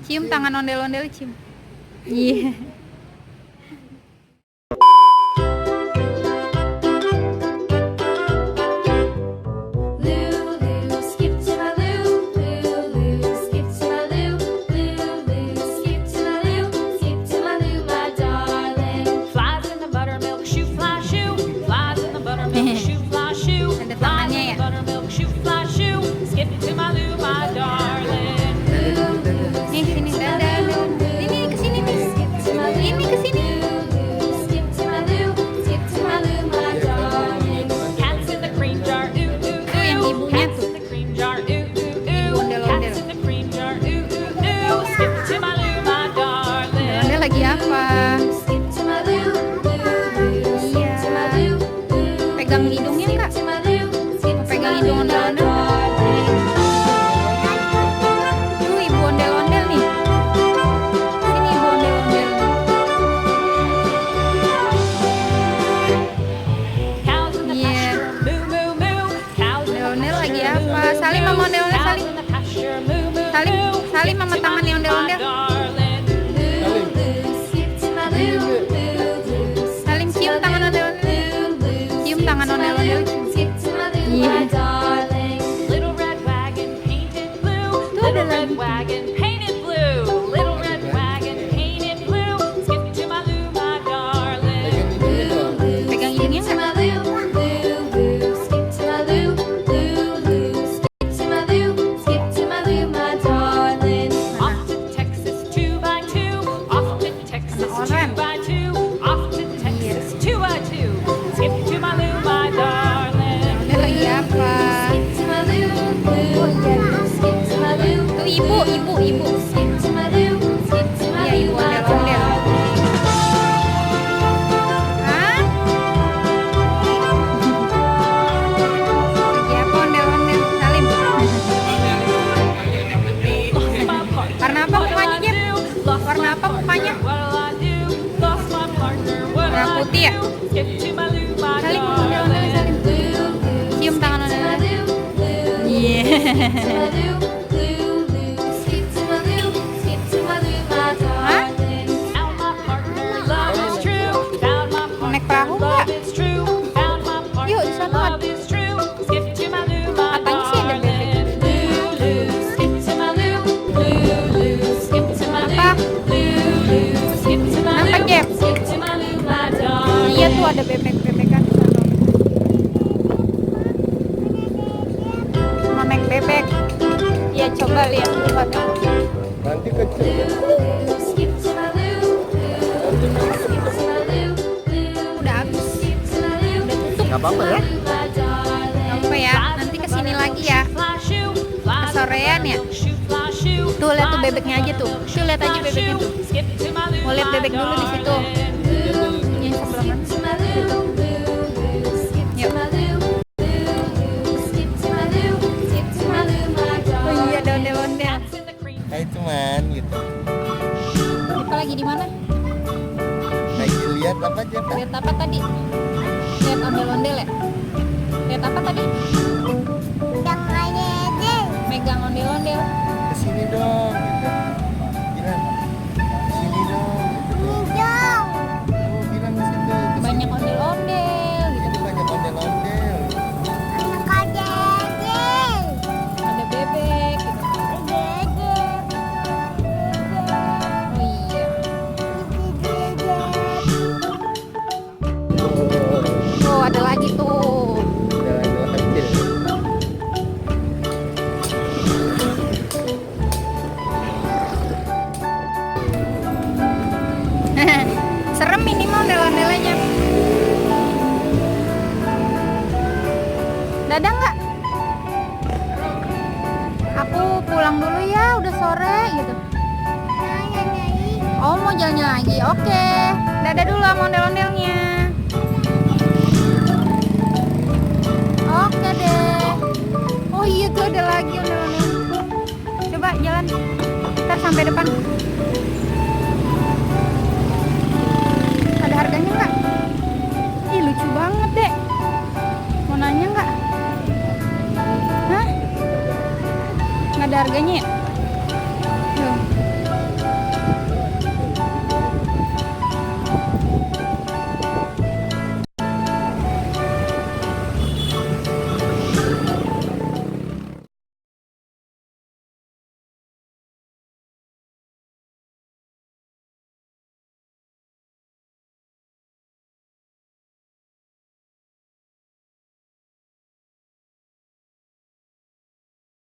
Cium tangan ondel-ondel, cium. Iya. Ada tangannya ya. Nih sini, dadah. Ini kesini nih. Ini kesini. Tuh yang ibunya tuh. Ibu ondel-ondel. Ondel lagi apa? Iya. Pegang hidungnya enggak? Mau pegang hidung ondel-ondel? Tuh ibu ondel-ondel nih. Sini ibu ondel-ondel. Iya. Ondel-ondel lagi apa? Salim sama ondel-ondel, salim. Salim sama tangannya ondel-ondel. Salim, cium tangan ondel-ondel. Cium tangan ondel-ondel. Iya. Tuh ada lagi. Pegang hidungnya enggak? Ondel lagi apa? Tuh ibu. Iya, ibu ondel-ondel. Hah? Lagi apa ondel-ondel? Salim. Warna apa mukanya, Jep? Warna apa mukanya? Warna putih ya? Salim ondel-ondel, salim. Cium tangan ondel-ondel. Iya. Hah? Mau naik perahu nggak? Yuk, di sana ada. Katanya sih ada bebek. Apa? Kenapa, Jep? Iya tuh ada bebek-bebekan di sana. Mau naik bebek. Iya, coba lihat dulu ada. Nanti kecil. Udah habis. Udah tutup. Gak apa-apa ya? Gak apa ya. Nanti kesini lagi ya. Kesorean ya. Tuh lihat tuh bebeknya aja tuh. Tuh lihat aja bebeknya tuh. Mau lihat bebek dulu di situ. Ini sebelah mana? Yuk. Oh iya, ada ondel-ondel. Hai teman gitu. Kita lagi di mana? Lagi lihat apa aja Pak? Lihat apa tadi? Lihat ondel-ondel ya? Lihat apa tadi? Megang ondel-ondel. Kesini dong gitu. Bilang kesini dong gitu. Oh, bilang ke situ. Kesini. Banyak ondel-ondel gitu. Ini banyak ondel-ondel. Ada bebek gitu. Oh iya. Oh, ada lagi tuh. Ondel-ondel. Serem ini mah ondel-ondelnya. Dadah nggak? Aku pulang dulu ya, udah sore gitu. Oh, mau jalan lagi? Oke. Dadah dulu sama ondel-ondelnya. Oke deh. Oh iya tuh ada lagi ondel-ondel. Coba jalan. Ntar sampai depan. Ada harganya nggak? Ih, lucu banget deh. Mau nanya nggak? Hah? Nggak ada harganya ya?